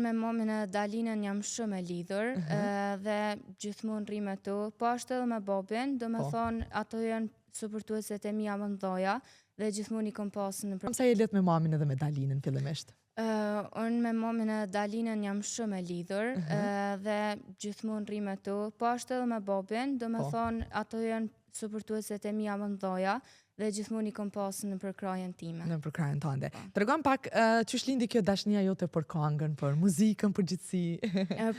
me momin e Dalinën jam shumë e lidhur dhe gjithmonë rri me tu. Po ashtu edhe me babin, do me thonë ato janë supportueset e mia më ndoja dhe gjithmonë I kam pasur në Sa je let me mamin edhe me Dalinën fillimisht? Unë me momin e Dalinën jam shumë e lidhur dhe gjithmonë rri me tu. Po ashtu edhe me babin, do me thonë ato janë supportueset e mia më ndoja dhe gjithmonë I kam pasur në përkrajen time. Në përkrajen tënde. Tregon pak çish lindi kjo dashnia jote për këngën, për muzikën, për gjithësi.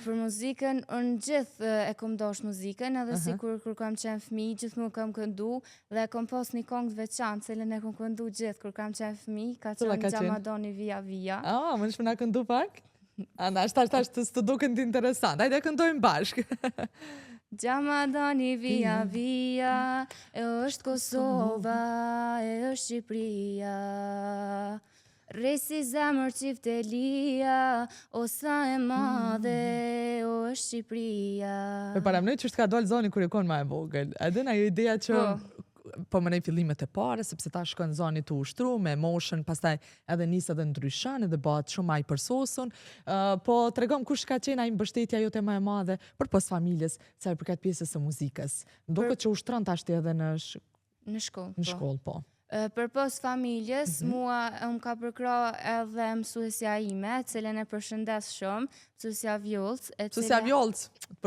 Për muzikën, unë gjithë e kam dash muzikën, edhe sikur kur kam qenë fëmijë, gjithmonë kam këndu dhe kam pas një këngë të veçantë, cilën e kam këndu gjithë kur kam qenë fëmijë, ka qenë Gjamadoni via via. Më nëshme na këndu pak? Tash të duken të interesant. Hajde këndojmë bashkë. Gjamadoni via via, e është Kosova, e është Shqipëria. Resi zemër qiftelia, o sa e madhe, o është Shqipëria. Me paramnoj që është ka dollë zoni kër e konë ma e vogël. A dhe na jo ideja që po më nej fillimet e pare, sepse ta shkon zoni të ushtru, me emotion, pastaj edhe nisë edhe ndryshon, edhe bëhet shumë ma I përsosun. Po tregom kush ka qenë ai mbështetja jote më e madhe për pas familjes, sa I përket pjesës së muzikës. Duket që ushtron tashti edhe në shkollë. Në shkollë, po. Për pas familjes, mua më ka përkra edhe mësuesja ime, cilën e përshëndes shumë, mësuesja Vjolc. Mësuesja Vjolc,